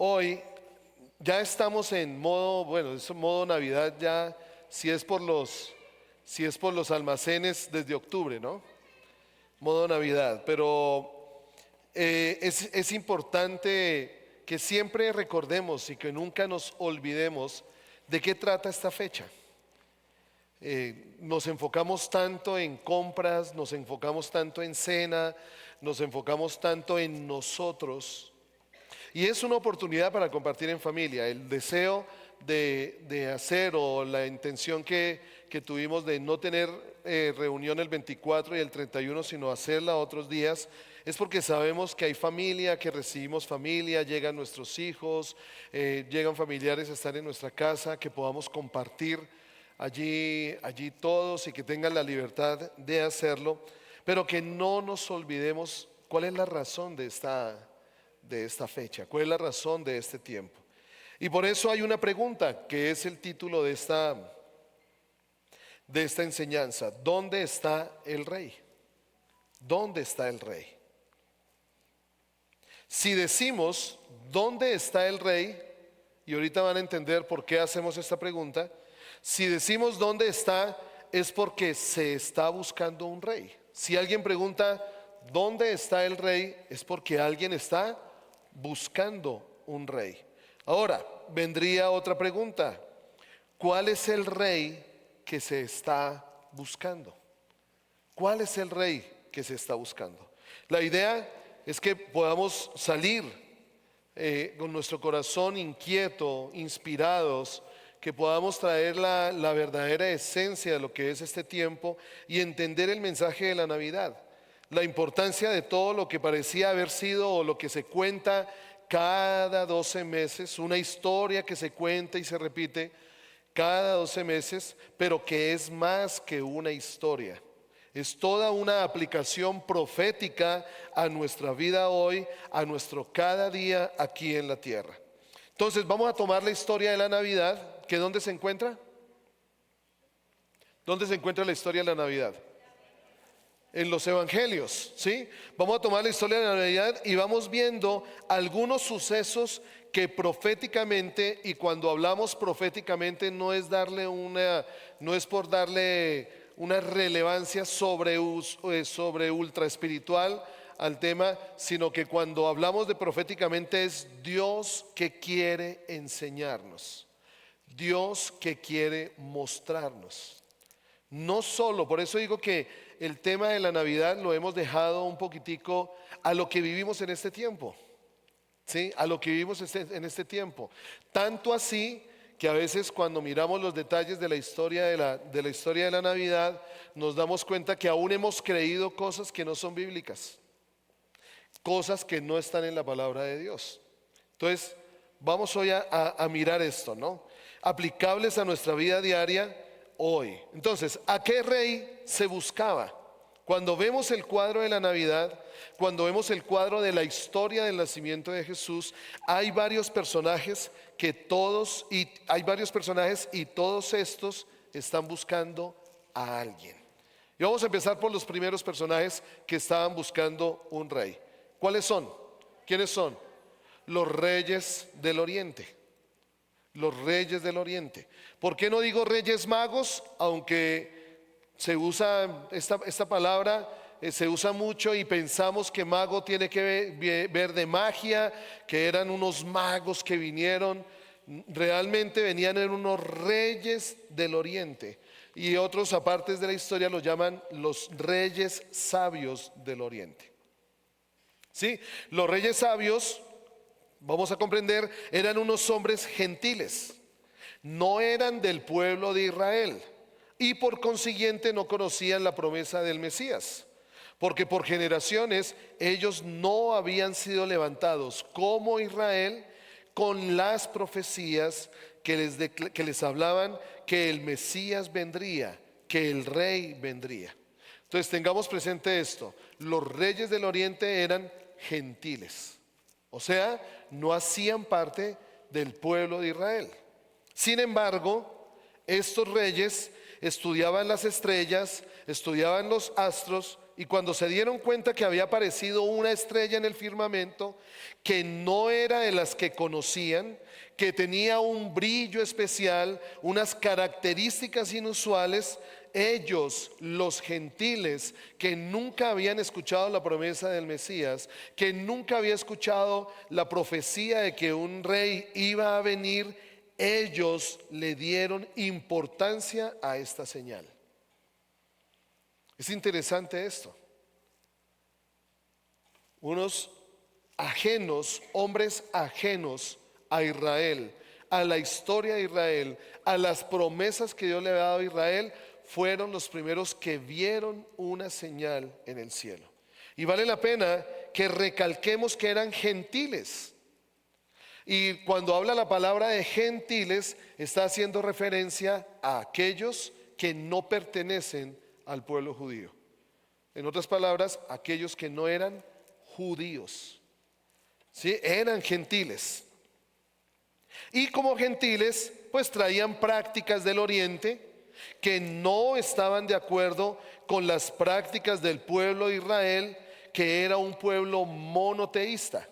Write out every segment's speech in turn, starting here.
Hoy ya estamos en modo, bueno, es modo Navidad ya, si es por los almacenes desde octubre, ¿no? Modo Navidad, pero es importante que siempre recordemos y que nunca nos olvidemos de qué trata esta fecha. Nos enfocamos tanto en compras, nos enfocamos tanto en cena, nos enfocamos tanto en nosotros. Y es una oportunidad para compartir en familia. El deseo de hacer o la intención que tuvimos de no tener reunión el 24 y el 31, sino hacerla otros días, es porque sabemos que hay familia, que recibimos familia, llegan nuestros hijos, llegan familiares a estar en nuestra casa, que podamos compartir allí todos y que tengan la libertad de hacerlo, pero que no nos olvidemos cuál es la razón de esta fecha, cuál es la razón de este tiempo. Y por eso hay una pregunta que es el título de esta enseñanza: ¿dónde está el rey? ¿Dónde está el rey? Si decimos ¿dónde está el rey? Y ahorita van a entender por qué hacemos esta pregunta. Si decimos ¿dónde está? Es porque se está buscando un rey. Si alguien pregunta ¿dónde está el rey? Es porque alguien está buscando un rey. Ahora, vendría otra pregunta: ¿cuál es el rey que se está buscando? ¿Cuál es el rey que se está buscando? La idea es que podamos salir con nuestro corazón inquieto, inspirados, que podamos traer la verdadera esencia de lo que es este tiempo y entender el mensaje de la Navidad. La importancia de todo lo que parecía haber sido o lo que se cuenta cada 12 meses, una historia que se cuenta y se repite cada 12 meses, pero que es más que una historia. Es toda una aplicación profética a nuestra vida hoy, a nuestro cada día aquí en la tierra. Entonces vamos a tomar la historia de la Navidad, que ¿dónde se encuentra? ¿Dónde se encuentra la historia de la Navidad? En los evangelios, ¿sí? Vamos a tomar la historia de la Navidad y vamos viendo algunos sucesos que proféticamente, y cuando hablamos proféticamente no es por darle una relevancia sobre ultra espiritual al tema, sino que cuando hablamos de proféticamente es Dios que quiere enseñarnos, Dios que quiere mostrarnos. No solo, por eso digo que el tema de la Navidad lo hemos dejado un poquitico a lo que vivimos en este tiempo, ¿sí? A lo que vivimos en este tiempo. Tanto así que a veces cuando miramos los detalles de la historia de la Navidad, nos damos cuenta que aún hemos creído cosas que no son bíblicas, cosas que no están en la palabra de Dios. Entonces, vamos hoy a mirar esto, ¿no? Aplicables a nuestra vida diaria hoy. Entonces, ¿a qué rey se buscaba? Cuando vemos el cuadro de la Navidad, cuando vemos el cuadro de la historia del nacimiento de Jesús, hay varios personajes y todos estos están buscando a alguien. Y vamos a empezar por los primeros personajes que estaban buscando un rey. ¿Cuáles son? ¿Quiénes son? Los reyes del oriente. Los reyes del oriente. ¿Por qué no digo reyes magos? Aunque se usa esta palabra, se usa mucho y pensamos que mago tiene que ver de magia, que eran unos magos que vinieron. Realmente venían en unos reyes del oriente. Y otros apartes de la historia los llaman los reyes sabios del oriente. ¿Sí? Los reyes sabios, vamos a comprender, eran unos hombres gentiles, no eran del pueblo de Israel y por consiguiente no conocían la promesa del Mesías, porque por generaciones ellos no habían sido levantados como Israel con las profecías que les hablaban que el Mesías vendría, que el rey vendría. Entonces tengamos presente esto: los reyes del oriente eran gentiles, o sea, no hacían parte del pueblo de Israel. Sin embargo, estos reyes estudiaban las estrellas, estudiaban los astros y cuando se dieron cuenta que había aparecido una estrella en el firmamento, que no era de las que conocían, que tenía un brillo especial, unas características inusuales, ellos, los gentiles, que nunca habían escuchado la promesa del Mesías, que nunca había escuchado la profecía de que un rey iba a venir, ellos le dieron importancia a esta señal. Es interesante esto. Unos ajenos, hombres ajenos a Israel, a la historia de Israel, a las promesas que Dios le había dado a Israel, fueron los primeros que vieron una señal en el cielo. Y vale la pena que recalquemos que eran gentiles. Y cuando habla la palabra de gentiles, está haciendo referencia a aquellos que no pertenecen al pueblo judío. En otras palabras, aquellos que no eran judíos, ¿sí? Eran gentiles. Y como gentiles, pues traían prácticas del oriente que no estaban de acuerdo con las prácticas del pueblo de Israel, que era un pueblo monoteísta.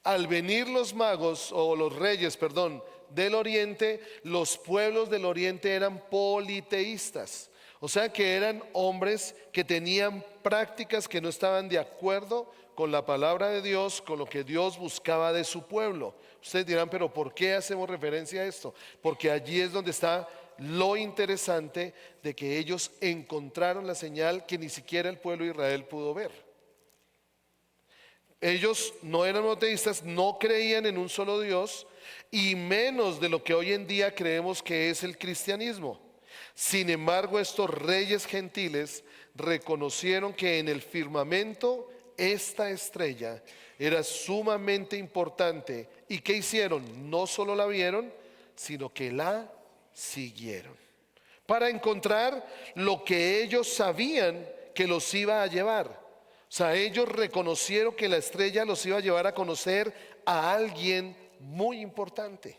Al venir los magos, o los reyes, perdón, del oriente, los pueblos del oriente eran politeístas. O sea que eran hombres que tenían prácticas que no estaban de acuerdo con la palabra de Dios, con lo que Dios buscaba de su pueblo. Ustedes dirán, pero ¿por qué hacemos referencia a esto? Porque allí es donde está lo interesante de que ellos encontraron la señal que ni siquiera el pueblo de Israel pudo ver. Ellos no eran monoteístas, no creían en un solo Dios, y menos de lo que hoy en día creemos que es el cristianismo. Sin embargo, estos reyes gentiles reconocieron que en el firmamento esta estrella era sumamente importante. ¿Y qué hicieron? No solo la vieron, sino que la siguieron para encontrar lo que ellos sabían que los iba a llevar. O sea, ellos reconocieron que la estrella los iba a llevar a conocer a alguien muy importante,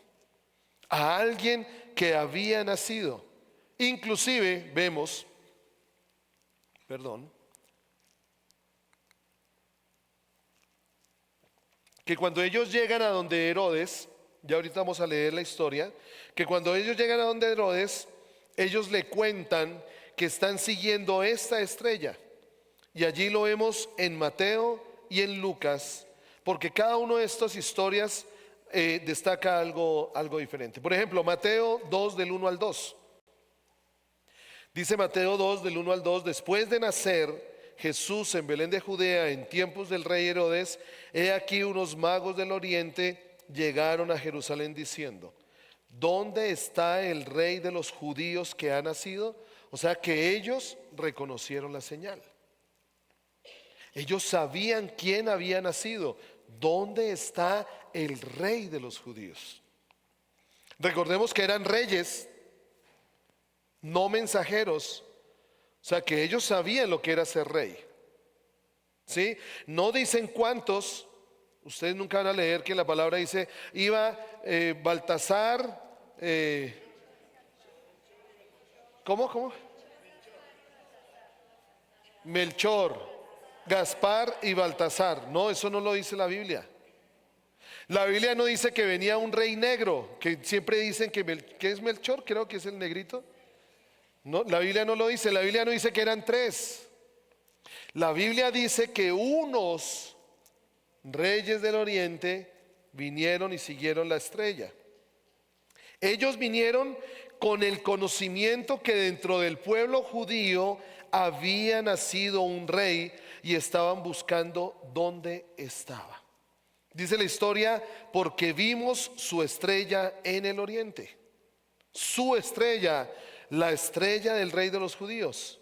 a alguien que había nacido. Inclusive vemos, que cuando ellos llegan a donde Herodes, ya ahorita vamos a leer la historia, que cuando ellos llegan a donde Herodes, ellos le cuentan que están siguiendo esta estrella. Y allí lo vemos en Mateo y en Lucas, porque cada una de estas historias destaca algo diferente. Por ejemplo, Mateo 2 del 1 al 2. Dice Mateo 2 del 1 al 2, después de nacer Jesús en Belén de Judea en tiempos del rey Herodes, he aquí unos magos del oriente llegaron a Jerusalén diciendo, ¿dónde está el rey de los judíos que ha nacido? O sea que ellos reconocieron la señal. Ellos sabían quién había nacido. ¿Dónde está el rey de los judíos? Recordemos que eran reyes, no mensajeros. O sea que ellos sabían lo que era ser rey. ¿Sí? No dicen cuántos. Ustedes nunca van a leer que la palabra dice, iba Baltasar, ¿cómo? Melchor, Gaspar y Baltasar. No, eso no lo dice la Biblia. La Biblia no dice que venía un rey negro, que siempre dicen que es Melchor, creo que es el negrito. No, la Biblia no lo dice, la Biblia no dice que eran tres. La Biblia dice que unos reyes del oriente vinieron y siguieron la estrella. Ellos vinieron con el conocimiento que dentro del pueblo judío había nacido un rey y estaban buscando dónde estaba. Dice la historia, porque vimos su estrella en el oriente. Su estrella, la estrella del rey de los judíos.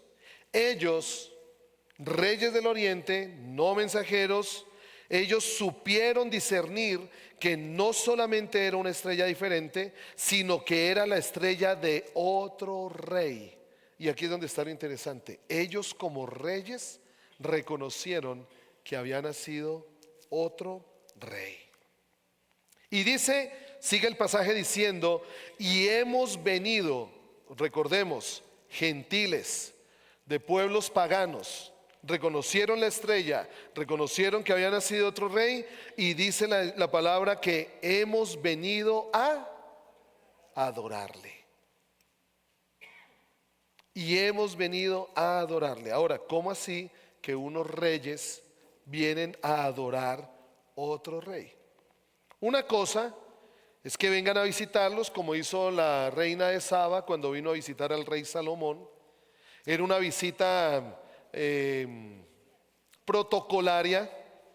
Ellos, reyes del oriente, no mensajeros, ellos supieron discernir que no solamente era una estrella diferente, sino que era la estrella de otro rey. Y aquí es donde está lo interesante. Ellos como reyes reconocieron que había nacido otro rey. Y dice, sigue el pasaje diciendo, y hemos venido, recordemos, gentiles, de pueblos paganos, reconocieron la estrella, reconocieron que había nacido otro rey y dice la palabra que hemos venido a adorarle. Y hemos venido a adorarle. Ahora, ¿cómo así que unos reyes vienen a adorar otro rey? Una cosa es que vengan a visitarlos, como hizo la reina de Saba cuando vino a visitar al rey Salomón. Era una visita protocolaria,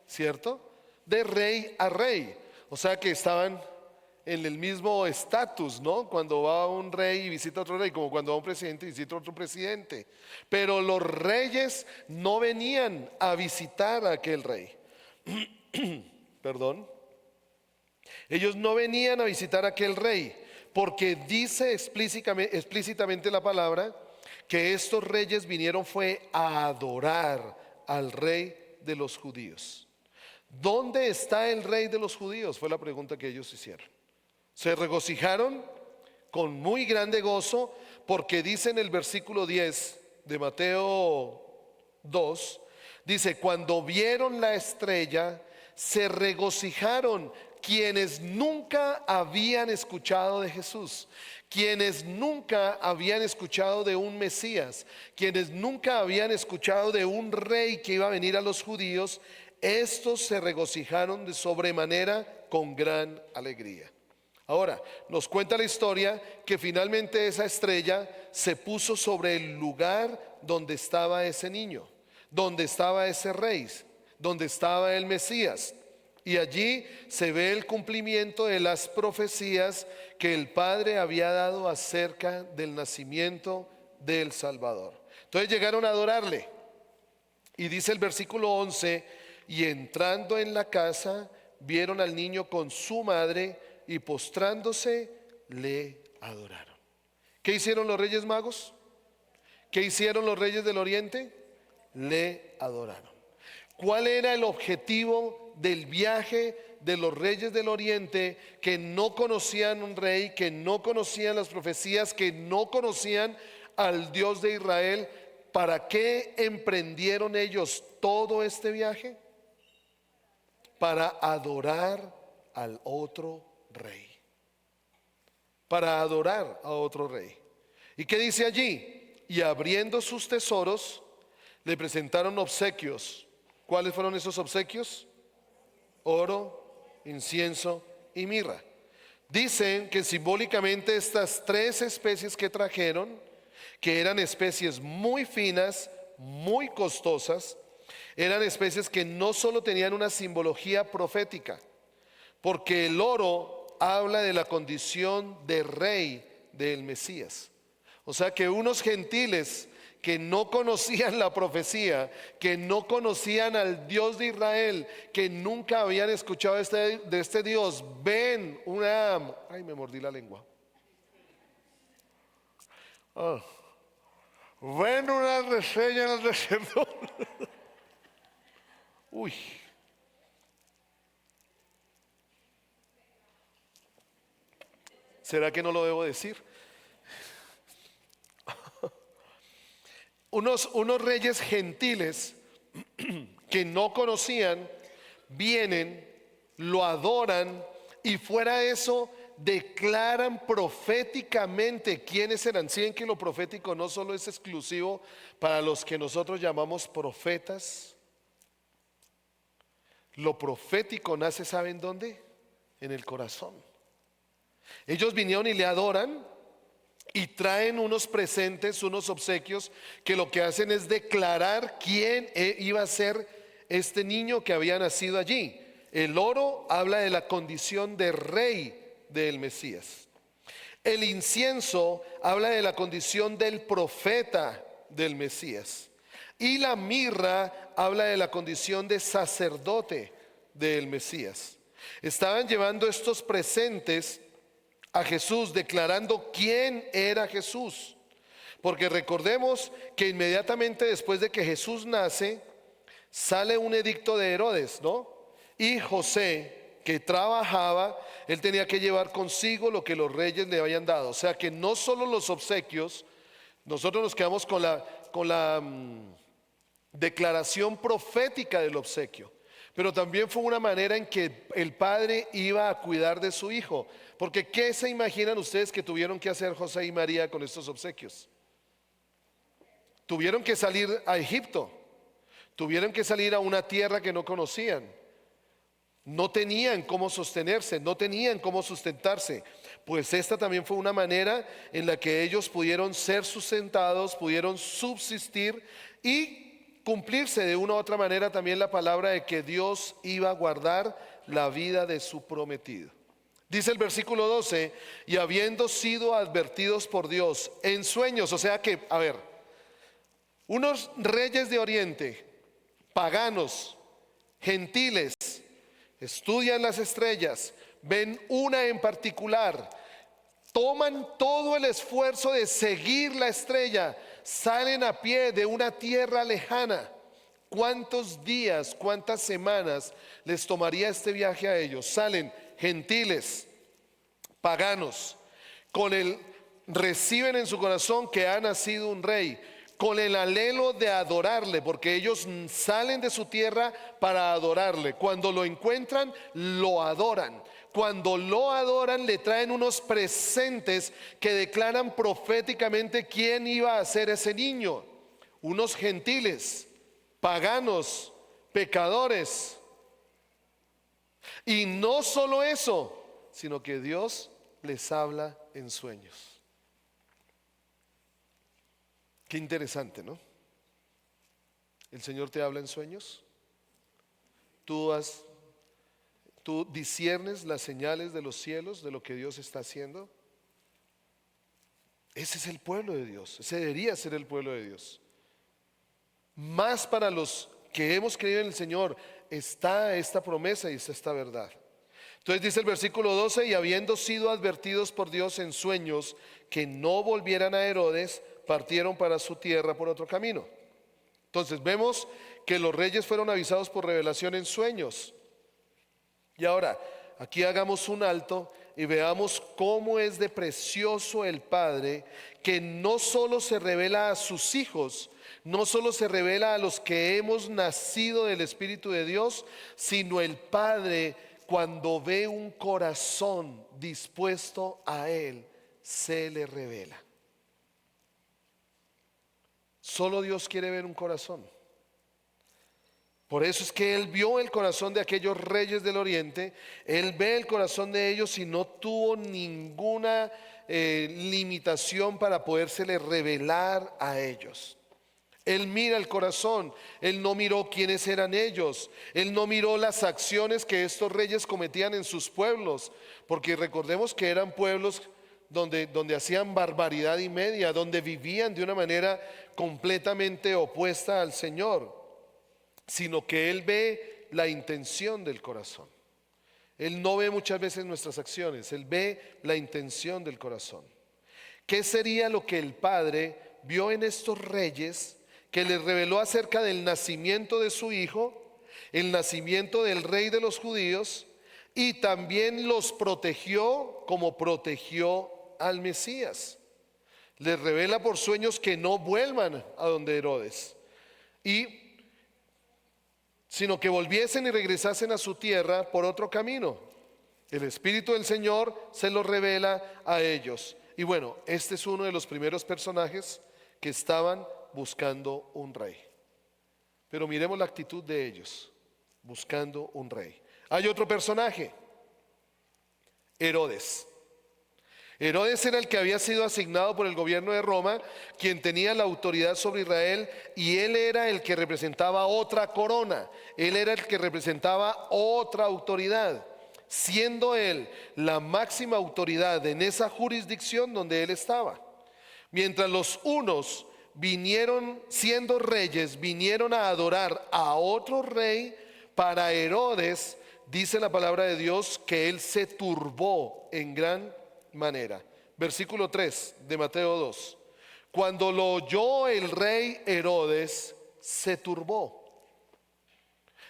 ¿cierto? De rey a rey. O sea que estaban en el mismo estatus, ¿no? Cuando va un rey y visita a otro rey, como cuando va un presidente y visita a otro presidente. Pero los reyes no venían a visitar a aquel rey. Perdón. Ellos no venían a visitar a aquel rey, porque dice explícitamente la palabra que estos reyes vinieron fue a adorar al rey de los judíos. ¿Dónde está el rey de los judíos? Fue la pregunta que ellos hicieron. Se regocijaron con muy grande gozo, porque dice en el versículo 10 de Mateo 2, dice: cuando vieron la estrella, se regocijaron quienes nunca habían escuchado de Jesús, quienes nunca habían escuchado de un Mesías, quienes nunca habían escuchado de un rey que iba a venir a los judíos. Estos se regocijaron de sobremanera con gran alegría. Ahora, nos cuenta la historia que finalmente esa estrella se puso sobre el lugar donde estaba ese niño, donde estaba ese rey, donde estaba el Mesías. Y allí se ve el cumplimiento de las profecías que el Padre había dado acerca del nacimiento del Salvador. Entonces llegaron a adorarle. Y dice el versículo 11: y entrando en la casa, vieron al niño con su madre, y postrándose le adoraron. ¿Qué hicieron los Reyes Magos? ¿Qué hicieron los Reyes del Oriente? Le adoraron. ¿Cuál era el objetivo del viaje de los Reyes del Oriente, que no conocían un rey, que no conocían las profecías, que no conocían al Dios de Israel? ¿Para qué emprendieron ellos todo este viaje? Para adorar al otro rey. Para adorar a otro rey. ¿Y qué dice allí? Y abriendo sus tesoros, le presentaron obsequios. ¿Cuáles fueron esos obsequios? Oro, incienso y mirra. Dicen que simbólicamente estas tres especies que trajeron, que eran especies muy finas, muy costosas, eran especies que no solo tenían una simbología profética, porque el oro habla de la condición de rey del Mesías. O sea que unos gentiles que no conocían la profecía, que no conocían al Dios de Israel, que nunca habían escuchado de este Dios, ven una... Ay, me mordí la lengua. Ven una reseña en el desierto. Uy. ¿Será que no lo debo decir? Unos reyes gentiles que no conocían, vienen, lo adoran, y fuera de eso declaran proféticamente quiénes eran. ¿Sí ven que lo profético no solo es exclusivo para los que nosotros llamamos profetas? Lo profético nace, ¿saben dónde? En el corazón. Ellos vinieron y le adoran y traen unos presentes, unos obsequios, que lo que hacen es declarar quién iba a ser este niño que había nacido allí. El oro habla de la condición de rey del Mesías. El incienso habla de la condición del profeta del Mesías. Y la mirra habla de la condición de sacerdote del Mesías. Estaban llevando estos presentes a Jesús, declarando quién era Jesús. Porque recordemos que inmediatamente después de que Jesús nace, sale un edicto de Herodes, ¿no? Y José, que trabajaba, él tenía que llevar consigo lo que los reyes le habían dado. O sea que no solo los obsequios, nosotros nos quedamos con declaración profética del obsequio, pero también fue una manera en que el padre iba a cuidar de su hijo. Porque ¿qué se imaginan ustedes que tuvieron que hacer José y María con estos obsequios? Tuvieron que salir a Egipto, tuvieron que salir a una tierra que no conocían. No tenían cómo sostenerse, no tenían cómo sustentarse. Pues esta también fue una manera en la que ellos pudieron ser sustentados, pudieron subsistir y cumplirse de una u otra manera también la palabra de que Dios iba a guardar la vida de su prometido. Dice el versículo 12, y habiendo sido advertidos por Dios en sueños, o sea que, a ver, unos reyes de Oriente, paganos, gentiles, estudian las estrellas, ven una en particular, toman todo el esfuerzo de seguir la estrella, salen a pie de una tierra lejana. ¿Cuántos días, cuántas semanas les tomaría este viaje a ellos? Salen gentiles, paganos, reciben en su corazón que ha nacido un rey, con el anhelo de adorarle, porque ellos salen de su tierra para adorarle. Cuando lo encuentran, lo adoran. Cuando lo adoran, le traen unos presentes que declaran proféticamente quién iba a ser ese niño. Unos gentiles, paganos, pecadores. Y no solo eso, sino que Dios les habla en sueños. Qué interesante, ¿no? El Señor te habla en sueños. Tú disiernes las señales de los cielos, de lo que Dios está haciendo. Ese es el pueblo de Dios, ese debería ser el pueblo de Dios. Más para los que hemos creído en el Señor está esta promesa y está esta verdad. Entonces dice el versículo 12, y habiendo sido advertidos por Dios en sueños que no volvieran a Herodes, partieron para su tierra por otro camino. Entonces vemos que los reyes fueron avisados por revelación en sueños. Y ahora, aquí hagamos un alto y veamos cómo es de precioso el Padre, que no solo se revela a sus hijos, no solo se revela a los que hemos nacido del Espíritu de Dios, sino el Padre, cuando ve un corazón dispuesto a Él, se le revela. Solo Dios quiere ver un corazón. Por eso es que Él vio el corazón de aquellos reyes del Oriente. Él ve el corazón de ellos y no tuvo ninguna limitación para podérsele revelar a ellos. Él mira el corazón. Él no miró quiénes eran ellos. Él no miró las acciones que estos reyes cometían en sus pueblos. Porque recordemos que eran pueblos donde hacían barbaridad y media, donde vivían de una manera completamente opuesta al Señor, sino que Él ve la intención del corazón. Él no ve muchas veces nuestras acciones, Él ve la intención del corazón. ¿Qué sería lo que el Padre vio en estos reyes que les reveló acerca del nacimiento de su hijo, el nacimiento del rey de los judíos, y también los protegió como protegió al Mesías? Les revela por sueños que no vuelvan a donde Herodes, sino que volviesen y regresasen a su tierra por otro camino. El Espíritu del Señor se lo revela a ellos. Y bueno, este es uno de los primeros personajes que estaban buscando un rey. Pero miremos la actitud de ellos, buscando un rey. Hay otro personaje, Herodes. Herodes era el que había sido asignado por el gobierno de Roma, quien tenía la autoridad sobre Israel, y él era el que representaba otra corona, él era el que representaba otra autoridad, siendo él la máxima autoridad en esa jurisdicción donde él estaba. Mientras los unos vinieron siendo reyes, vinieron a adorar a otro rey, para Herodes dice la palabra de Dios que él se turbó en gran manera. Versículo 3 de Mateo 2. Cuando lo oyó el rey Herodes, se turbó.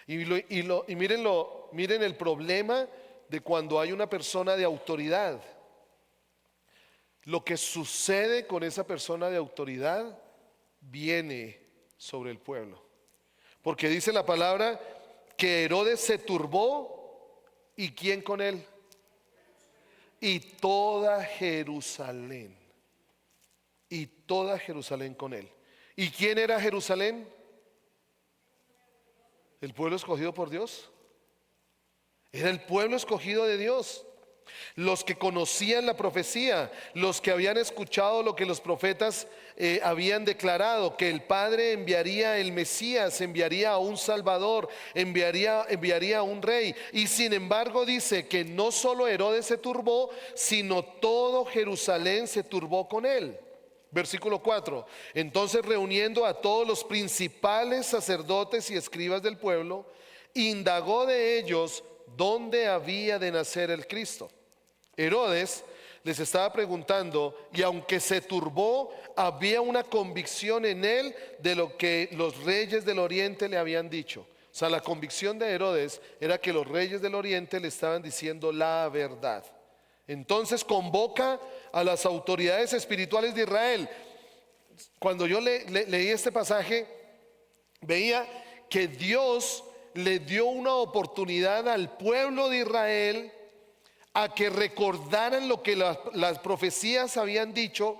Y miren el problema de cuando hay una persona de autoridad. Lo que sucede con esa persona de autoridad viene sobre el pueblo. Porque dice la palabra que Herodes se turbó. ¿Y quién con él? Y toda Jerusalén. Y toda Jerusalén con él. ¿Y quién era Jerusalén? ¿El pueblo escogido por Dios? Era el pueblo escogido de Dios. Los que conocían la profecía, los que habían escuchado lo que los profetas habían declarado, que el Padre enviaría el Mesías, enviaría a un Salvador, enviaría a un rey. Y sin embargo dice que no solo Herodes se turbó, sino todo Jerusalén se turbó con él. Versículo 4. Entonces, reuniendo a todos los principales sacerdotes y escribas del pueblo, indagó de ellos dónde había de nacer el Cristo. Herodes les estaba preguntando, y aunque se turbó, había una convicción en él de lo que los reyes del oriente le habían dicho. O sea, la convicción de Herodes era que los reyes del oriente le estaban diciendo la verdad. Entonces convoca a las autoridades espirituales de Israel. Cuando yo leí este pasaje, veía que Dios le dio una oportunidad al pueblo de Israel a que recordaran lo que las profecías habían dicho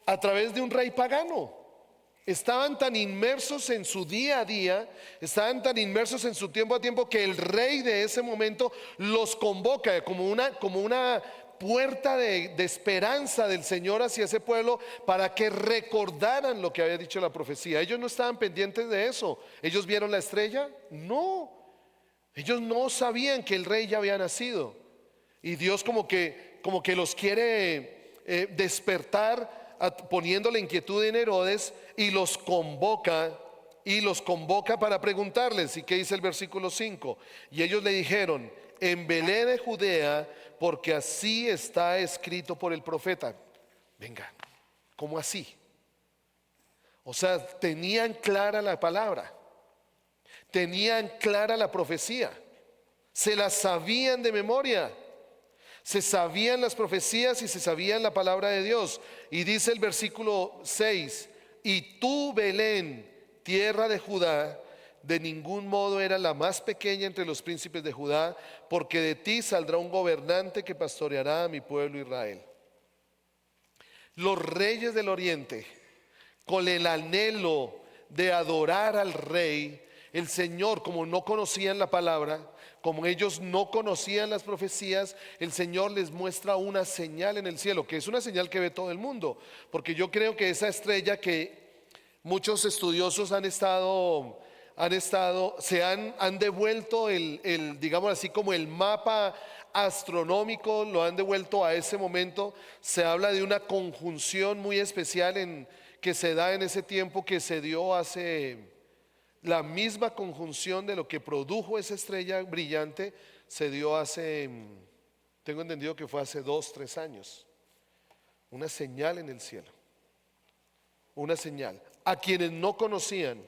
a través de un rey pagano. Estaban tan inmersos en su día a día, estaban tan inmersos en su tiempo a tiempo, que el rey de ese momento los convoca como una puerta de esperanza del Señor hacia ese pueblo, para que recordaran lo que había dicho la profecía. Ellos no estaban pendientes de eso. ¿Ellos vieron la estrella? No. Ellos no sabían que el rey ya había nacido. Y Dios como que los quiere despertar, poniendo la inquietud en Herodes, y los convoca para preguntarles. ¿Y qué dice el versículo 5? Y ellos le dijeron: en Belén de Judea, porque así está escrito por el profeta. Venga, ¿cómo así? O sea, tenían clara la palabra, tenían clara la profecía, se la sabían de memoria. Se sabían las profecías y se sabían la palabra de Dios. Y dice el versículo 6: y tú, Belén, tierra de Judá, de ningún modo era la más pequeña entre los príncipes de Judá, porque de ti saldrá un gobernante que pastoreará a mi pueblo Israel. Los reyes del oriente, con el anhelo de adorar al rey, el Señor, como no conocían la palabra, como ellos no conocían las profecías, el Señor les muestra una señal en el cielo, que es una señal que ve todo el mundo. Porque yo creo que esa estrella que muchos estudiosos han devuelto digamos así, como el mapa astronómico, lo han devuelto a ese momento. Se habla de una conjunción muy especial que se da en ese tiempo, que se dio hace... La misma conjunción de lo que produjo esa estrella brillante se dio hace, tengo entendido que fue hace 2-3 años. Una señal en el cielo. Una señal. A quienes no conocían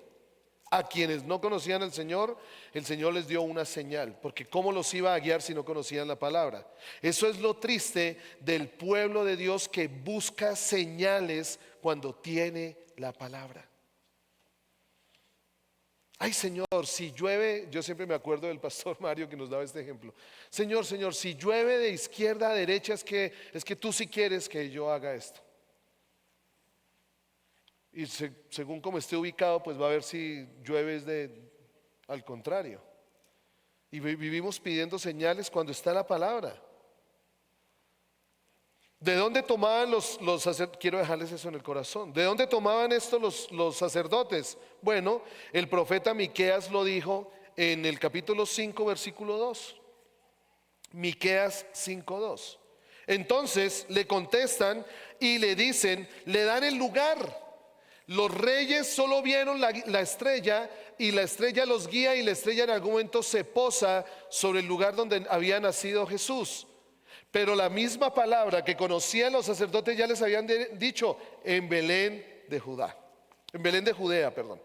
al Señor, el Señor les dio una señal. Porque ¿cómo los iba a guiar si no conocían la palabra? Eso es lo triste del pueblo de Dios, que busca señales cuando tiene la palabra. Ay, Señor, si llueve, yo siempre me acuerdo del pastor Mario que nos daba este ejemplo. Señor, si llueve de izquierda a derecha, es que tú sí quieres que yo haga esto. Y según como esté ubicado, pues va a ver si llueve al contrario. Y vivimos pidiendo señales cuando está la palabra. ¿De dónde tomaban los sacerdotes? Quiero dejarles eso en el corazón. ¿De dónde tomaban esto los sacerdotes? Bueno, el profeta Miqueas lo dijo en el capítulo 5, versículo 2. Miqueas 5:2. Entonces le contestan y le dicen, le dan el lugar. Los reyes solo vieron la estrella, y la estrella los guía, y la estrella en algún momento se posa sobre el lugar donde había nacido Jesús. Pero la misma palabra que conocían los sacerdotes ya les habían dicho: en Belén de Judá, en Belén de Judea, perdón.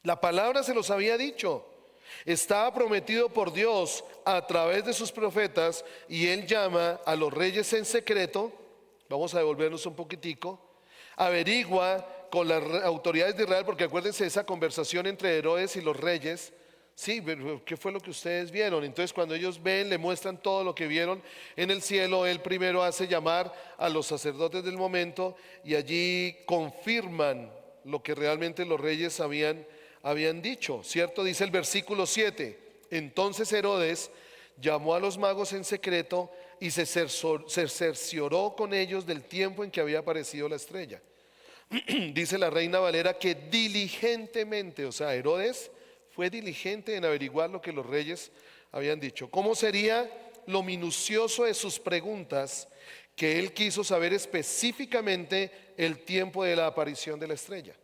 La palabra se los había dicho. Estaba prometido por Dios a través de sus profetas, y Él llama a los reyes en secreto. Vamos a devolvernos un poquitico. averigua con las autoridades de Israel, porque acuérdense de esa conversación entre Herodes y los reyes. Sí, pero ¿qué fue lo que ustedes vieron? Entonces cuando ellos ven, le muestran todo lo que vieron en el cielo. Él primero hace llamar a los sacerdotes del momento y allí confirman lo que realmente los reyes habían dicho, ¿cierto? Dice el versículo 7. Entonces Herodes llamó a los magos en secreto y se cercioró con ellos del tiempo en que había aparecido la estrella. Dice la Reina Valera que diligentemente, o sea, Herodes fue diligente en averiguar lo que los reyes habían dicho. ¿Cómo sería lo minucioso de sus preguntas que él quiso saber específicamente el tiempo de la aparición de la estrella?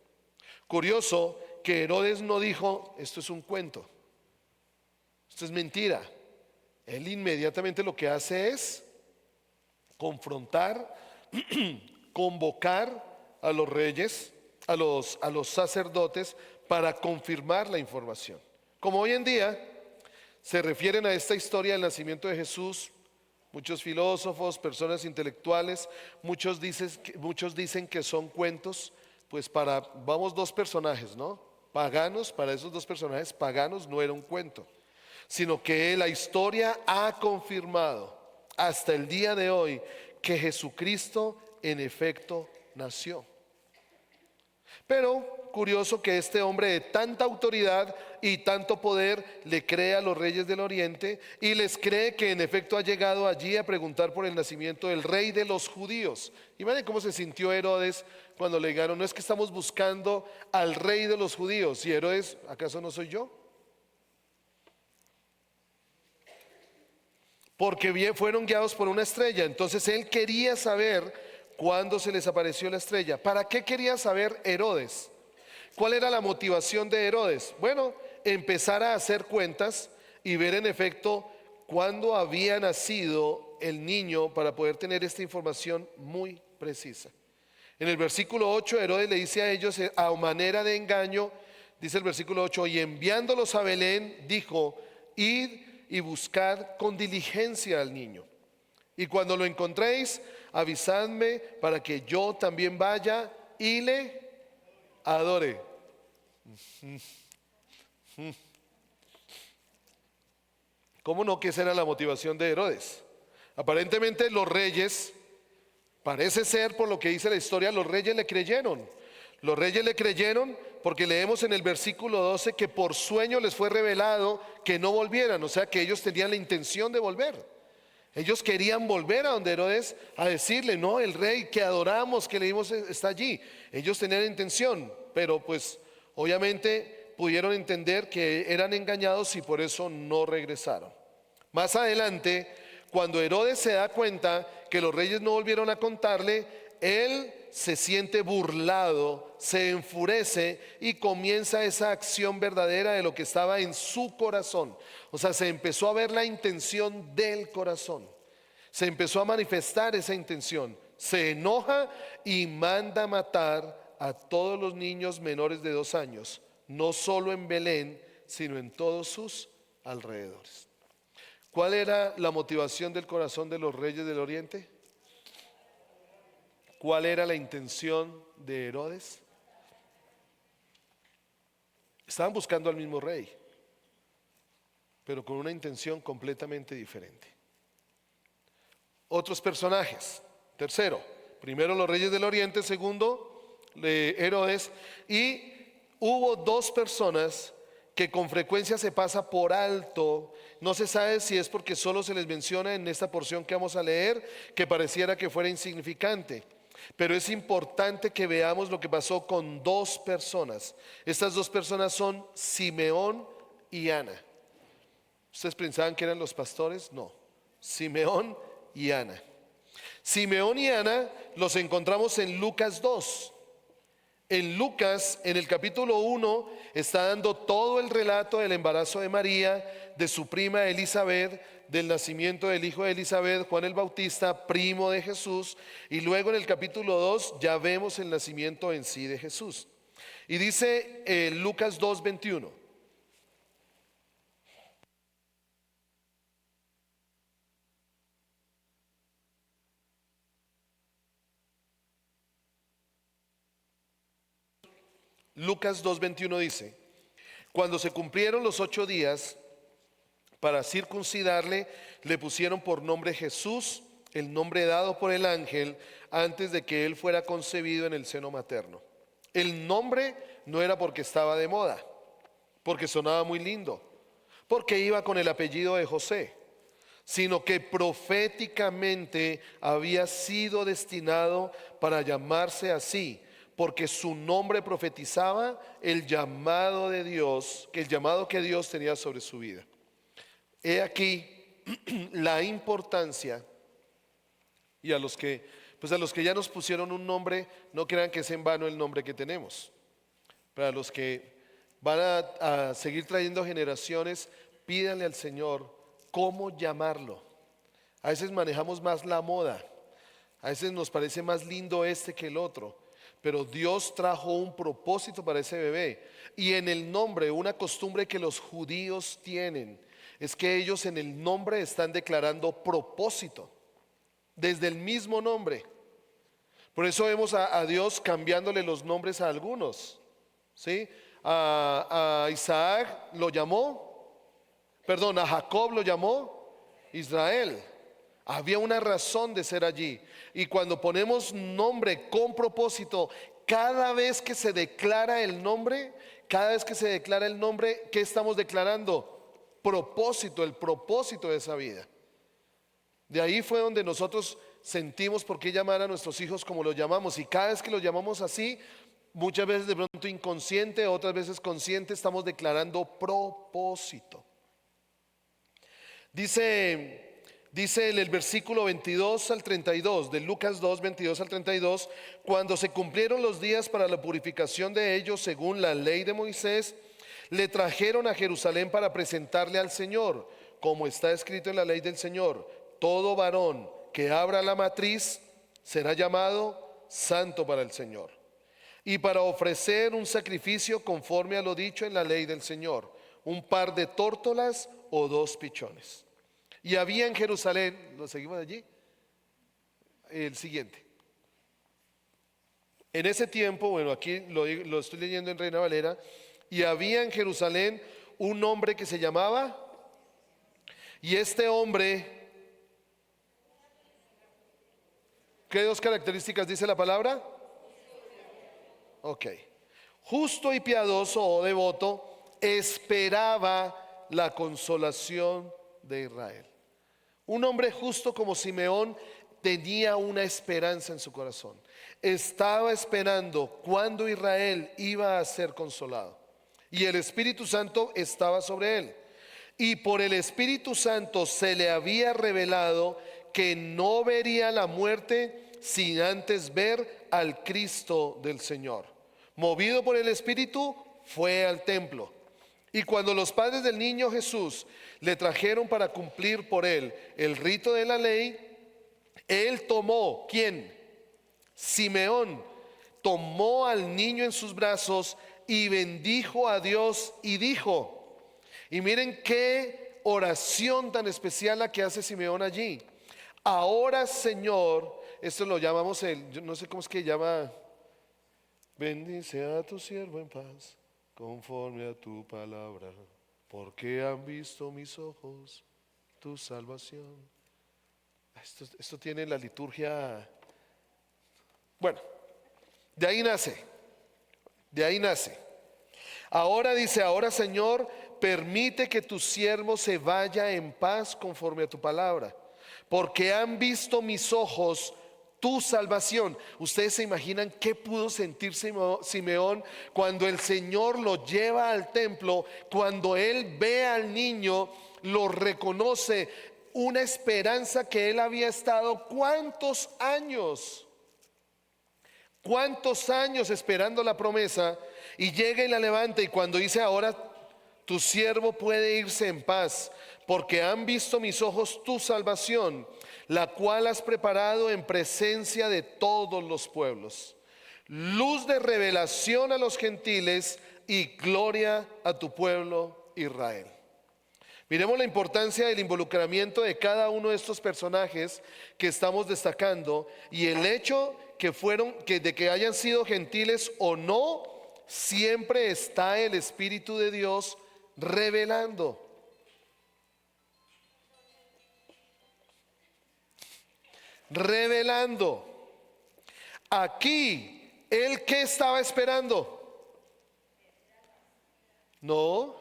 Curioso que Herodes no dijo, esto es un cuento, esto es mentira. Él inmediatamente lo que hace es confrontar, convocar a los reyes, a los sacerdotes, para confirmar la información. Como hoy en día se refieren a esta historia del nacimiento de Jesús, muchos filósofos, personas intelectuales, muchos dicen que son cuentos, pues vamos dos personajes, ¿no? Paganos, para esos dos personajes paganos no era un cuento, sino que la historia ha confirmado hasta el día de hoy que Jesucristo en efecto nació. Pero curioso que este hombre de tanta autoridad y tanto poder le cree a los reyes del oriente y les cree que en efecto ha llegado allí a preguntar por el nacimiento del rey de los judíos. Imaginen cómo se sintió Herodes cuando le dijeron, no es que estamos buscando al rey de los judíos. Y Herodes, ¿acaso no soy yo? Porque fueron guiados por una estrella. Entonces él quería saber cuándo se les apareció la estrella. ¿Para qué quería saber Herodes? ¿Cuál era la motivación de Herodes? Bueno, empezar a hacer cuentas y ver en efecto cuándo había nacido el niño para poder tener esta información muy precisa. En el versículo 8, Herodes le dice a ellos a manera de engaño, dice el versículo 8, y enviándolos a Belén, dijo, id y buscad con diligencia al niño. Y cuando lo encontréis, avisadme para que yo también vaya y le adore. ¿Cómo no que esa era la motivación de Herodes? Aparentemente los reyes, parece ser por lo que dice la historia, los reyes le creyeron. Los reyes le creyeron porque leemos en el versículo 12 que por sueño les fue revelado que no volvieran, o sea que ellos tenían la intención de volver. Ellos querían volver a donde Herodes a decirle, no, el rey que adoramos, que leímos está allí. Ellos tenían intención, pero pues obviamente pudieron entender que eran engañados y por eso no regresaron. Más adelante, cuando Herodes se da cuenta que los reyes no volvieron a contarle, él se siente burlado, se enfurece y comienza esa acción verdadera de lo que estaba en su corazón. O sea, se empezó a ver la intención del corazón. Se empezó a manifestar esa intención. Se enoja y manda matar a todos los niños menores de 2 años, no solo en Belén, sino en todos sus alrededores. ¿Cuál era la motivación del corazón de los reyes del oriente? ¿Cuál era la intención de Herodes? Estaban buscando al mismo rey, pero con una intención completamente diferente. Otros personajes. Tercero, primero los reyes del oriente, segundo Herodes, y hubo 2 personas que con frecuencia se pasa por alto. No se sabe si es porque solo se les menciona en esta porción que vamos a leer, que pareciera que fuera insignificante. Pero es importante que veamos lo que pasó con 2 personas. Estas 2 personas son Simeón y Ana. ¿Ustedes pensaban que eran los pastores? No, Simeón y Ana. Simeón y Ana los encontramos en Lucas 2. En Lucas, en el capítulo 1, está dando todo el relato del embarazo de María, de su prima Elizabeth, del nacimiento del hijo de Elizabeth, Juan el Bautista, primo de Jesús, y luego en el capítulo 2 ya vemos el nacimiento en sí de Jesús. Y dice Lucas 2:21. Lucas 2:21 dice: cuando se cumplieron los 8 días para circuncidarle, le pusieron por nombre Jesús, el nombre dado por el ángel antes de que él fuera concebido en el seno materno. El nombre no era porque estaba de moda, porque sonaba muy lindo, porque iba con el apellido de José, sino que proféticamente había sido destinado para llamarse así, porque su nombre profetizaba el llamado de Dios, que el llamado que Dios tenía sobre su vida. He aquí la importancia, y a los que ya nos pusieron un nombre, no crean que es en vano el nombre que tenemos. Para los que van a seguir trayendo generaciones, pídanle al Señor cómo llamarlo. A veces manejamos más la moda, a veces nos parece más lindo este que el otro, pero Dios trajo un propósito para ese bebé. Y en el nombre, una costumbre que los judíos tienen, es que ellos en el nombre están declarando propósito, desde el mismo nombre. Por eso vemos a Dios cambiándole los nombres a algunos, ¿sí? A Isaac lo llamó, perdón, a Jacob lo llamó Israel. Había una razón de ser allí. Y cuando ponemos nombre con propósito, cada vez que se declara el nombre, ¿qué estamos declarando? Propósito, el propósito de esa vida. De ahí fue donde nosotros sentimos por qué llamar a nuestros hijos como los llamamos. Y cada vez que los llamamos así, muchas veces de pronto inconsciente, otras veces consciente, estamos declarando propósito. Dice en el versículo 22 al 32 de Lucas 2, 22 al 32: cuando se cumplieron los días para la purificación de ellos según la ley de Moisés, le trajeron a Jerusalén para presentarle al Señor, como está escrito en la ley del Señor: todo varón que abra la matriz será llamado santo para el Señor, y para ofrecer un sacrificio conforme a lo dicho en la ley del Señor, un par de tórtolas o 2 pichones. Y había en Jerusalén, ¿lo seguimos allí? El siguiente. En ese tiempo, bueno, aquí lo estoy leyendo en Reina Valera. Y había en Jerusalén un hombre que se llamaba, y este hombre, ¿qué 2 características dice la palabra? Ok. Justo y piadoso o devoto, esperaba la consolación de Israel. Un hombre justo como Simeón tenía una esperanza en su corazón. Estaba esperando cuando Israel iba a ser consolado. Y el Espíritu Santo estaba sobre él. Y por el Espíritu Santo se le había revelado que no vería la muerte sin antes ver al Cristo del Señor. Movido por el Espíritu, fue al templo. Y cuando los padres del niño Jesús le trajeron para cumplir por él el rito de la ley, él tomó, ¿quién? Simeón tomó al niño en sus brazos y bendijo a Dios y dijo, y miren qué oración tan especial la que hace Simeón allí: ahora, Señor, esto lo llamamos yo no sé cómo es que llama, bendice a tu siervo en paz, conforme a tu palabra, porque han visto mis ojos tu salvación. Esto tiene la liturgia. Bueno, de ahí nace. Ahora dice, ahora, Señor, permite que tu siervo se vaya en paz conforme a tu palabra, porque han visto mis ojos tu salvación. Ustedes se imaginan qué pudo sentir Simeón cuando el Señor lo lleva al templo, cuando él ve al niño, lo reconoce, una esperanza que él había estado ¿cuántos años esperando la promesa? Y llega y la levanta, y cuando dice, ahora tu siervo puede irse en paz, porque han visto mis ojos tu salvación, la cual has preparado en presencia de todos los pueblos, luz de revelación a los gentiles y gloria a tu pueblo Israel. Miremos la importancia del involucramiento de cada uno de estos personajes que estamos destacando, y el hecho de que hayan sido gentiles o no, siempre está el Espíritu de Dios revelando. Revelando. Aquí, ¿él qué estaba esperando? No,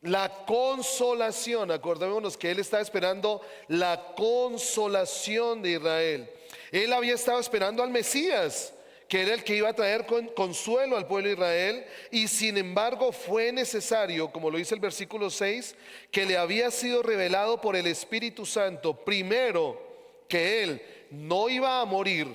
la consolación. Acordémonos que él estaba esperando la consolación de Israel. Él había estado esperando al Mesías, que era el que iba a traer consuelo al pueblo de Israel, y sin embargo fue necesario, como lo dice el versículo 6, que le había sido revelado por el Espíritu Santo, primero, que él no iba a morir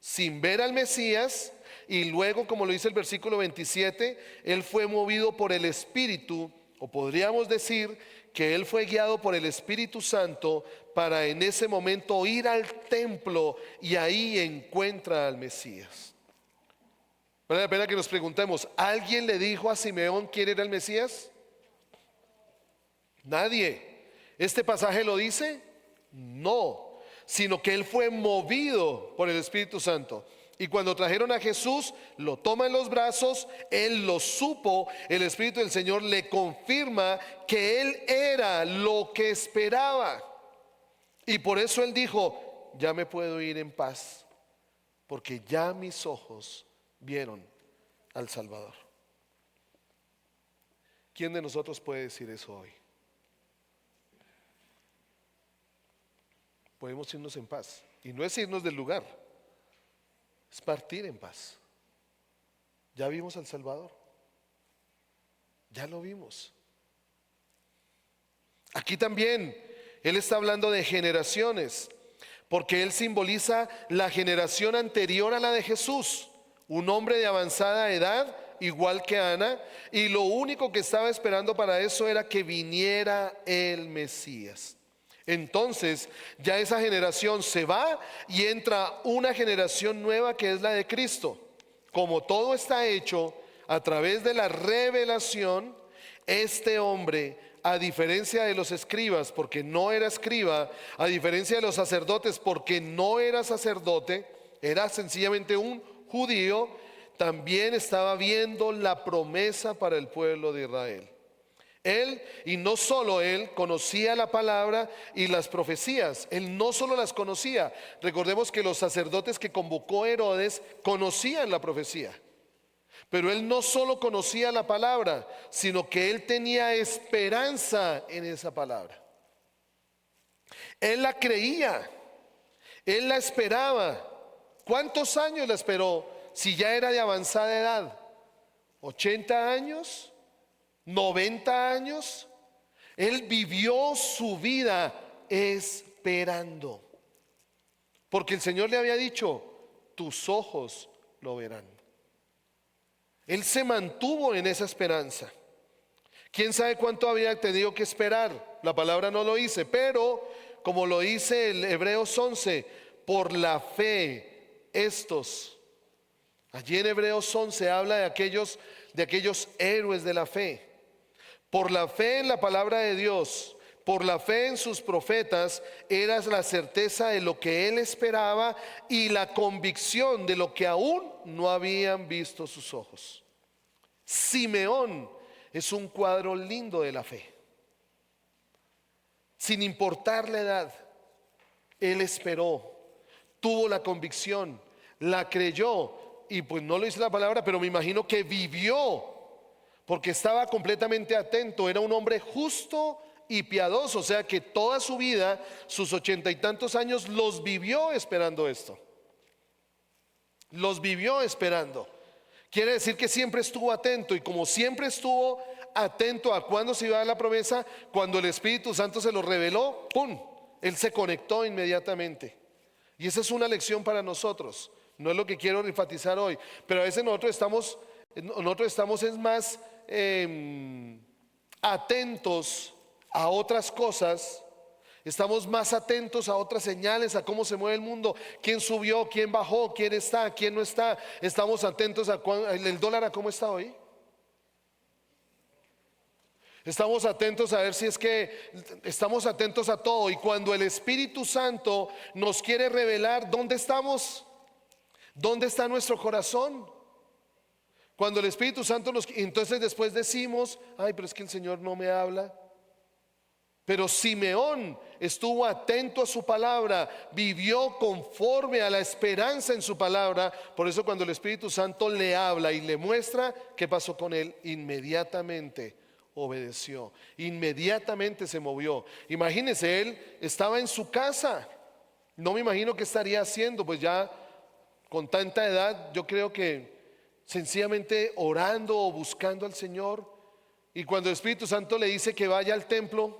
sin ver al Mesías, y luego, como lo dice el versículo 27, él fue movido por el Espíritu, o podríamos decir que él fue guiado por el Espíritu Santo para en ese momento ir al templo y ahí encuentra al Mesías. Vale la pena que nos preguntemos, ¿alguien le dijo a Simeón quién era el Mesías? Nadie. ¿Este pasaje lo dice? No, sino que él fue movido por el Espíritu Santo. Y cuando trajeron a Jesús, lo toma en los brazos, él lo supo, el Espíritu del Señor le confirma que él era lo que esperaba. Y por eso él dijo, ya me puedo ir en paz, porque ya mis ojos vieron al Salvador. ¿Quién de nosotros puede decir eso hoy? Podemos irnos en paz. Y no es irnos del lugar, es partir en paz. Ya vimos al Salvador. Ya lo vimos. Aquí también él está hablando de generaciones, porque él simboliza la generación anterior a la de Jesús, un hombre de avanzada edad, igual que Ana, y lo único que estaba esperando para eso era que viniera el Mesías. Entonces ya esa generación se va y entra una generación nueva que es la de Cristo. Como todo está hecho a través de la revelación, este hombre, a diferencia de los escribas, porque no era escriba, a diferencia de los sacerdotes, porque no era sacerdote, era sencillamente un judío, también estaba viendo la promesa para el pueblo de Israel. Él, y no solo él, conocía la palabra y las profecías. Él no solo las conocía. Recordemos que los sacerdotes que convocó Herodes conocían la profecía. Pero él no solo conocía la palabra, sino que él tenía esperanza en esa palabra. Él la creía, él la esperaba. ¿Cuántos años la esperó si ya era de avanzada edad? ¿80 años? ¿90 años? Él vivió su vida esperando, porque el Señor le había dicho, tus ojos lo verán. Él se mantuvo en esa esperanza. ¿Quién sabe cuánto había tenido que esperar? La palabra no lo dice, pero como lo dice el Hebreos 11, por la fe estos, allí en Hebreos 11 habla de aquellos héroes de la fe. Por la fe en la palabra de Dios, por la fe en sus profetas, era la certeza de lo que él esperaba y la convicción de lo que aún no habían visto sus ojos. Simeón es un cuadro lindo de la fe. Sin importar la edad, él esperó, tuvo la convicción, la creyó, y pues no lo dice la palabra, pero me imagino que vivió, porque estaba completamente atento. Era un hombre justo y piadoso, o sea que toda su vida, sus 80 y tantos años, los vivió esperando esto. Los vivió esperando. Quiere decir que siempre estuvo atento, y como siempre estuvo atento a cuándo se iba a dar la promesa, cuando el Espíritu Santo se lo reveló, ¡pum!, él se conectó inmediatamente. Y esa es una lección para nosotros. No es lo que quiero enfatizar hoy, pero a veces nosotros estamos es más atentos a otras cosas, estamos más atentos a otras señales, a cómo se mueve el mundo, quién subió, quién bajó, quién está, quién no está. Estamos atentos a el dólar, a cómo está hoy. Estamos atentos a ver si es que estamos atentos a todo, y cuando el Espíritu Santo nos quiere revelar dónde estamos, ¿Dónde está nuestro corazón? Cuando el Espíritu Santo entonces después decimos, ay, pero es que el Señor no me habla. Pero Simeón estuvo atento a su palabra, vivió conforme a la esperanza en su palabra. Por eso cuando el Espíritu Santo le habla y le muestra qué pasó con él, inmediatamente obedeció, inmediatamente se movió. Imagínense, él estaba en su casa. No me imagino qué estaría haciendo, pues ya con tanta edad, yo creo que sencillamente orando o buscando al Señor. Y cuando el Espíritu Santo le dice que vaya al templo,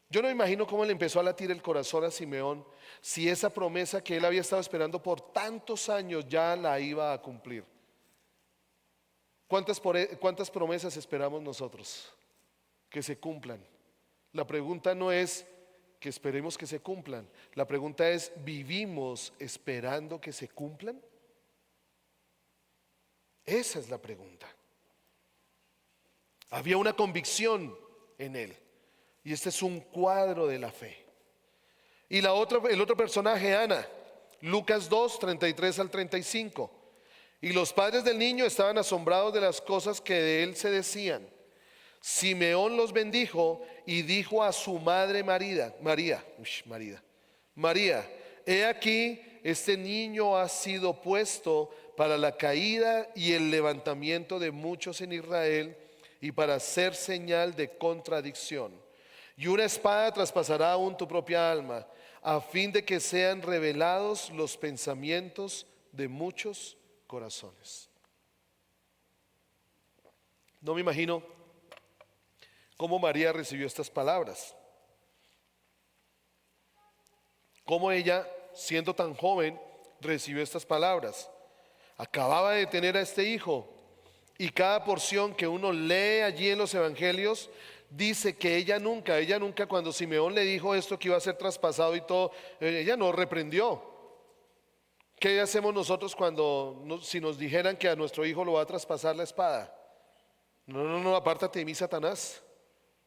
yo no me imagino cómo le empezó a latir el corazón a Simeón, si esa promesa que él había estado esperando por tantos años ya la iba a cumplir. ¿Cuántas promesas esperamos nosotros que se cumplan? La pregunta no es que esperemos que se cumplan. La pregunta es, ¿vivimos esperando que se cumplan? Esa es la pregunta. Había una convicción en él. Y este es un cuadro de la fe. Y el otro personaje, Ana, Lucas 2, 33 al 35. Y los padres del niño estaban asombrados de las cosas que de él se decían. Simeón los bendijo y dijo a su madre María, he aquí, este niño ha sido puesto para la caída y el levantamiento de muchos en Israel y para ser señal de contradicción. Y una espada traspasará aún tu propia alma, a fin de que sean revelados los pensamientos de muchos corazones. No me imagino cómo María recibió estas palabras. Cómo ella, siendo tan joven, recibió estas palabras. Acababa de tener a este hijo y cada porción que uno lee allí en los evangelios dice que ella nunca cuando Simeón le dijo esto que iba a ser traspasado y todo, ella no reprendió. ¿Qué hacemos nosotros si nos dijeran que a nuestro hijo lo va a traspasar la espada? No, apártate de mí, Satanás,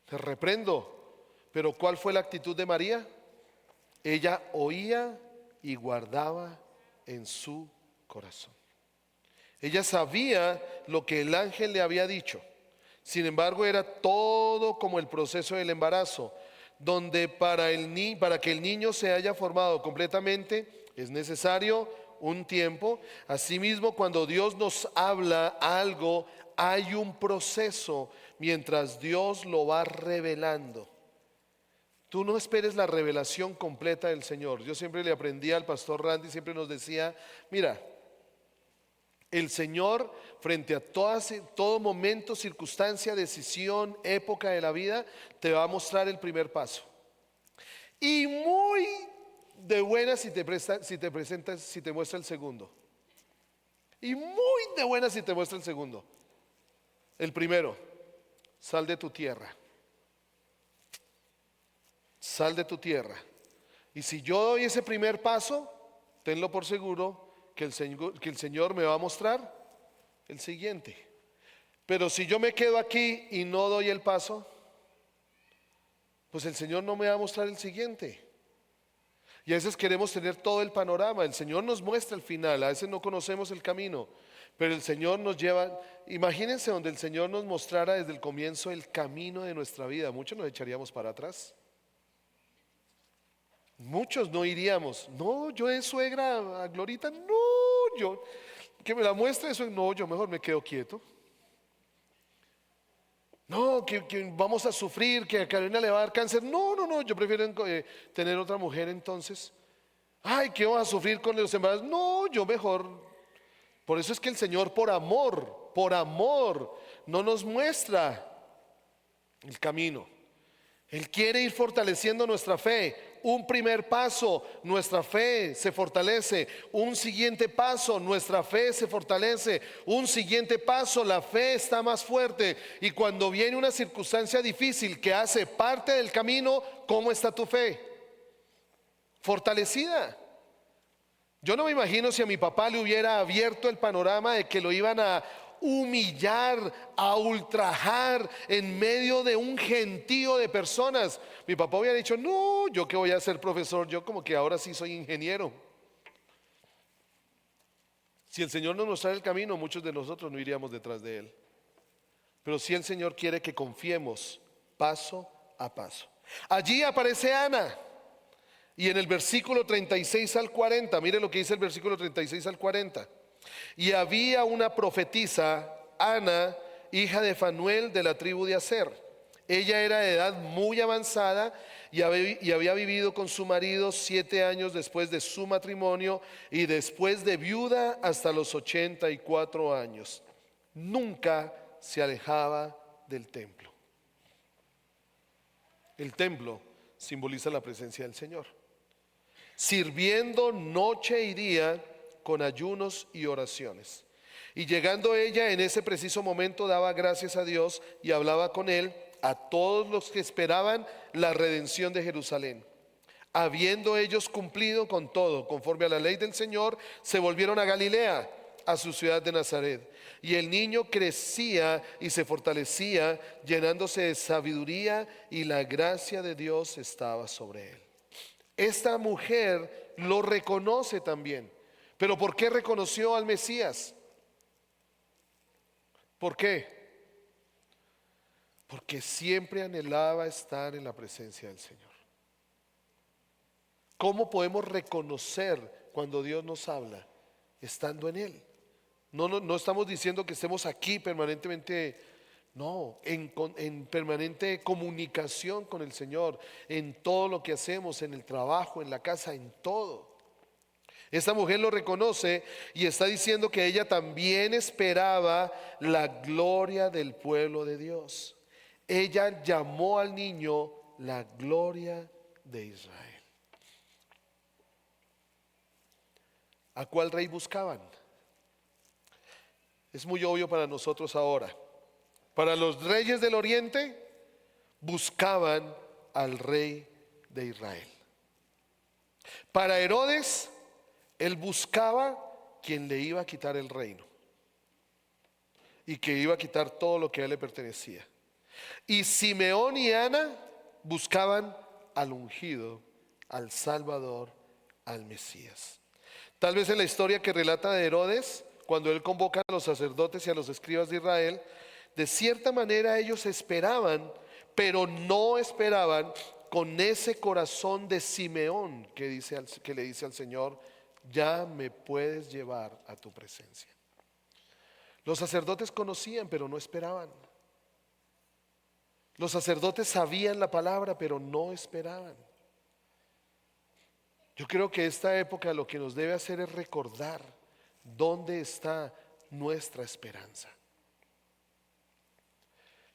te reprendo. Pero ¿cuál fue la actitud de María? Ella oía y guardaba en su corazón. Ella sabía lo que el ángel le había dicho. Sin embargo, era todo como el proceso del embarazo, donde para que el niño se haya formado completamente es necesario un tiempo. Asimismo, cuando Dios nos habla algo, hay un proceso mientras Dios lo va revelando. Tú no esperes la revelación completa del Señor. Yo siempre le aprendí al pastor Randy, siempre nos decía, mira, el Señor frente a todo momento, circunstancia, decisión, época de la vida, te va a mostrar el primer paso. Y muy de buenas si te muestra el segundo. Y muy de buenas si te muestra el segundo. El primero, sal de tu tierra. Sal de tu tierra. Y si yo doy ese primer paso, tenlo por seguro que el Señor me va a mostrar el siguiente. Pero si yo me quedo aquí y no doy el paso, pues el Señor no me va a mostrar el siguiente. Y a veces queremos tener todo el panorama. El Señor nos muestra el final, a veces no conocemos el camino, pero el Señor nos lleva. Imagínense donde el Señor nos mostrara desde el comienzo el camino de nuestra vida. Muchos nos echaríamos para atrás. Muchos no iríamos. No, yo de suegra a Glorita, no, yo que me la muestre eso, no, yo mejor me quedo quieto. No, que vamos a sufrir, que a Carolina le va a dar cáncer. No, yo prefiero tener otra mujer entonces. Ay, que vamos a sufrir con los embarazos. No, yo mejor. Por eso es que el Señor por amor, no nos muestra el camino. Él quiere ir fortaleciendo nuestra fe. Un primer paso, nuestra fe se fortalece. Un siguiente paso, nuestra fe se fortalece. Un siguiente paso, la fe está más fuerte. Y cuando viene una circunstancia difícil que hace parte del camino, ¿cómo está tu fe? Fortalecida. Yo no me imagino si a mi papá le hubiera abierto el panorama de que lo iban a humillar, a ultrajar en medio de un gentío de personas. Mi papá hubiera dicho, no, yo que voy a ser profesor, yo como que ahora sí soy ingeniero. Si el Señor nos mostrara el camino, muchos de nosotros no iríamos detrás de Él. Pero sí el Señor quiere que confiemos paso a paso. Allí aparece Ana. Y en el versículo 36 al 40, mire lo que dice el versículo 36 al 40. Y había una profetisa, Ana, hija de Fanuel de la tribu de Aser. Ella era de edad muy avanzada y había vivido con su marido 7 años después de su matrimonio y después de viuda hasta los 84 años. Nunca se alejaba del templo. El templo simboliza la presencia del Señor, sirviendo noche y día con ayunos y oraciones. Y llegando ella en ese preciso momento daba gracias a Dios y hablaba con él a todos los que esperaban la redención de Jerusalén. Habiendo ellos cumplido con todo, conforme a la ley del Señor, se volvieron a Galilea, a su ciudad de Nazaret. Y el niño crecía y se fortalecía, llenándose de sabiduría, y la gracia de Dios estaba sobre él. Esta mujer lo reconoce también. Pero ¿por qué reconoció al Mesías? ¿Por qué? Porque siempre anhelaba estar en la presencia del Señor. ¿Cómo podemos reconocer cuando Dios nos habla? Estando en Él. No estamos diciendo que estemos aquí permanentemente, no, en permanente comunicación con el Señor, en todo lo que hacemos, en el trabajo, en la casa, en todo. Esta mujer lo reconoce y está diciendo que ella también esperaba la gloria del pueblo de Dios. Ella llamó al niño la gloria de Israel. ¿A cuál rey buscaban? Es muy obvio para nosotros ahora. Para los reyes del oriente buscaban al rey de Israel. Para Herodes, él buscaba quien le iba a quitar el reino y que iba a quitar todo lo que a él le pertenecía. Y Simeón y Ana buscaban al ungido, al Salvador, al Mesías. Tal vez en la historia que relata de Herodes, cuando él convoca a los sacerdotes y a los escribas de Israel, de cierta manera ellos esperaban, pero no esperaban con ese corazón de Simeón que le dice al Señor: ya me puedes llevar a tu presencia. Los sacerdotes conocían, pero no esperaban. Los sacerdotes sabían la palabra, pero no esperaban. Yo creo que esta época lo que nos debe hacer es recordar dónde está nuestra esperanza.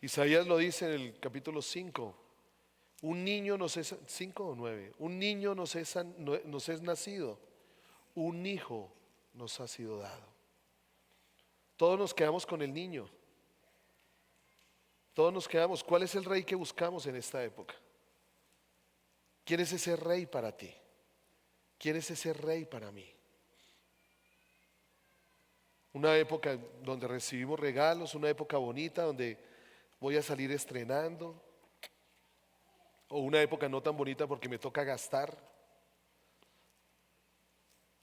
Isaías lo dice en el capítulo 5. Un niño nos es, 5 o 9, un niño nos es nacido, un hijo nos ha sido dado. Todos nos quedamos con el niño. Todos nos quedamos. ¿Cuál es el rey que buscamos en esta época? ¿Quién es ese rey para ti? ¿Quién es ese rey para mí? Una época donde recibimos regalos, una época bonita donde voy a salir estrenando, o una época no tan bonita porque me toca gastar.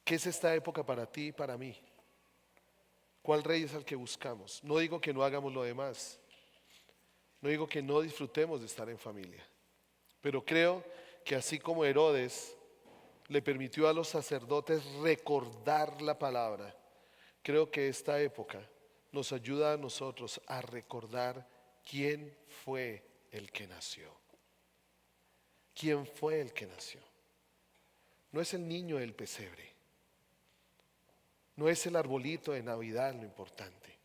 ¿Qué es esta época para ti y para mí? ¿Cuál rey es al que buscamos? No digo que no hagamos lo demás, no digo que no disfrutemos de estar en familia, pero creo que así como Herodes le permitió a los sacerdotes recordar la palabra, creo que esta época nos ayuda a nosotros a recordar quién fue el que nació. ¿Quién fue el que nació? No es el niño del pesebre, no es el arbolito de Navidad lo importante.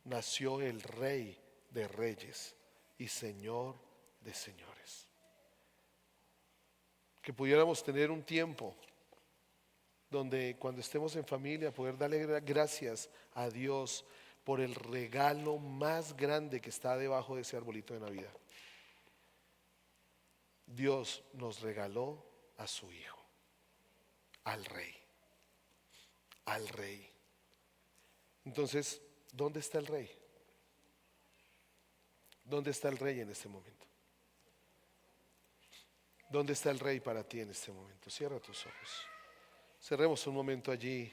Nació el Rey de Reyes y Señor de Señores. Que pudiéramos tener un tiempo donde cuando estemos en familia poder darle gracias a Dios por el regalo más grande que está debajo de ese arbolito de Navidad. Dios nos regaló a su Hijo, al Rey, al Rey. Entonces, ¿dónde está el Rey? ¿Dónde está el Rey en este momento? ¿Dónde está el Rey para ti en este momento? Cierra tus ojos. Cerremos un momento allí.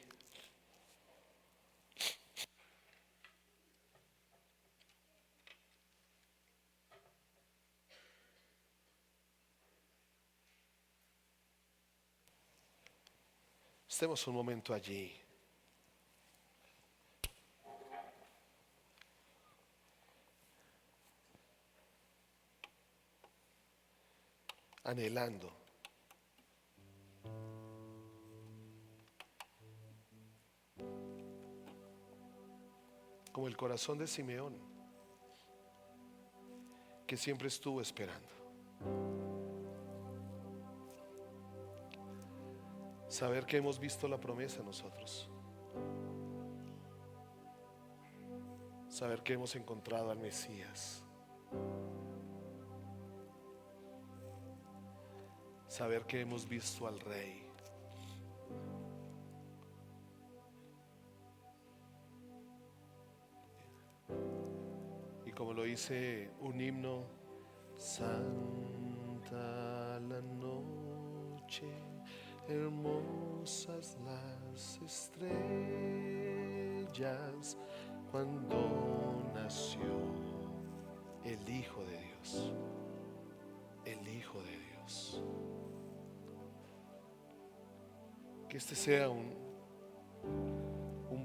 Estemos un momento allí. Anhelando. Como el corazón de Simeón, que siempre estuvo esperando. Saber que hemos visto la promesa nosotros. Saber que hemos encontrado al Mesías. Saber que hemos visto al Rey. Y como lo dice un himno, santa la noche, hermosas las estrellas, cuando nació el Hijo de Dios, el Hijo de Dios. Que este sea un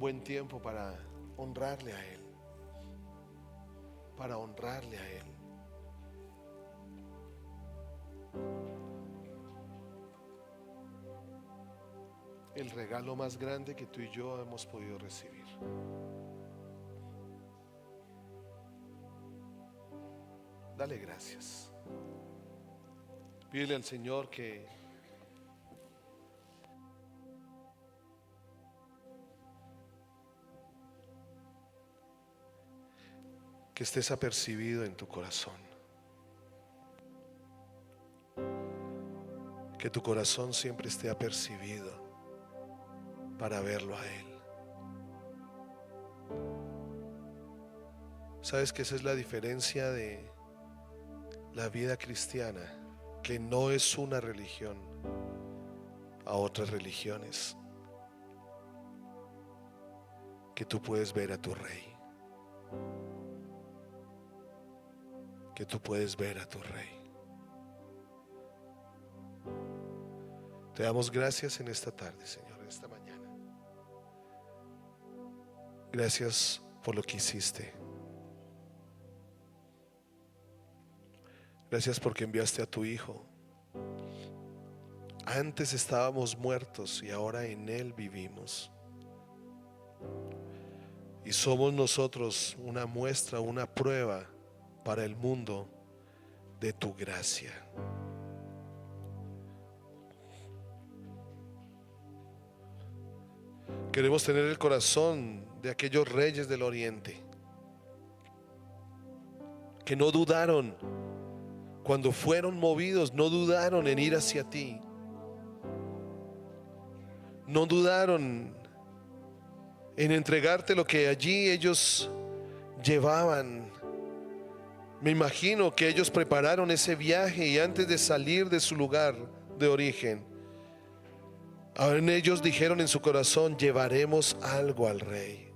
buen tiempo para honrarle a Él, para honrarle a Él. El regalo más grande que tú y yo hemos podido recibir. Dale gracias. Pídele al Señor que estés apercibido en tu corazón. Que tu corazón siempre esté apercibido para verlo a Él. ¿Sabes que esa es la diferencia de la vida cristiana? Que no es una religión a otras religiones. Que tú puedes ver a tu Rey. Que tú puedes ver a tu Rey. Te damos gracias en esta tarde, Señor, en esta mañana. Gracias por lo que hiciste. Gracias porque enviaste a tu Hijo. Antes estábamos muertos y ahora en Él vivimos. Y somos nosotros una muestra, una prueba para el mundo de tu gracia. Queremos tener el corazón de aquellos reyes del oriente que no dudaron cuando fueron movidos, no dudaron en ir hacia ti, no dudaron en entregarte lo que allí ellos llevaban. Me imagino que ellos prepararon ese viaje y antes de salir de su lugar de origen, aún ellos dijeron en su corazón: llevaremos algo al Rey.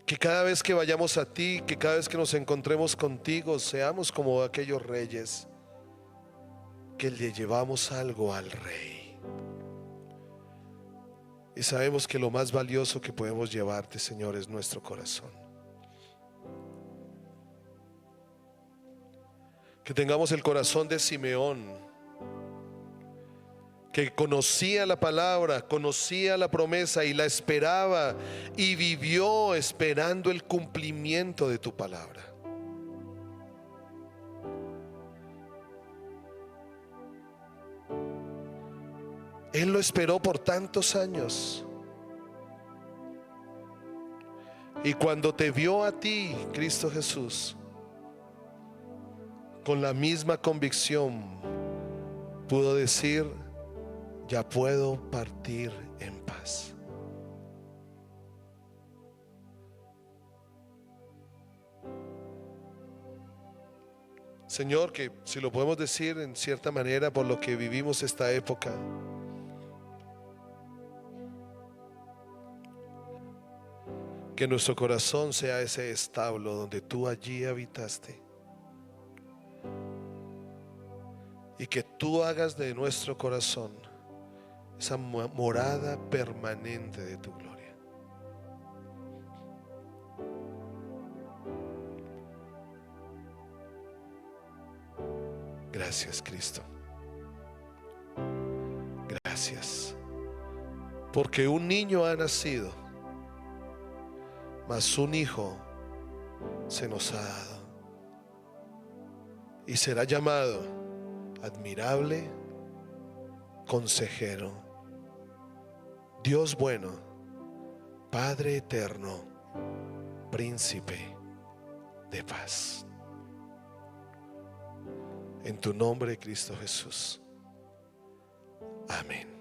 Que cada vez que vayamos a ti, que cada vez que nos encontremos contigo, seamos como aquellos reyes que le llevamos algo al Rey. Y sabemos que lo más valioso que podemos llevarte, Señor, es nuestro corazón. Que tengamos el corazón de Simeón, que conocía la palabra, conocía la promesa y la esperaba y vivió esperando el cumplimiento de tu palabra. Él lo esperó por tantos años. Y cuando te vio a ti, Cristo Jesús, con la misma convicción, pudo decir: ya puedo partir en paz. Señor, que si lo podemos decir en cierta manera por lo que vivimos esta época, que nuestro corazón sea ese establo donde tú allí habitaste, y que tú hagas de nuestro corazón esa morada permanente de tu gloria. Gracias, Cristo. Gracias, porque un niño ha nacido, mas un hijo se nos ha dado, y será llamado admirable, consejero, Dios bueno, Padre eterno, príncipe de paz. En tu nombre, Cristo Jesús. Amén.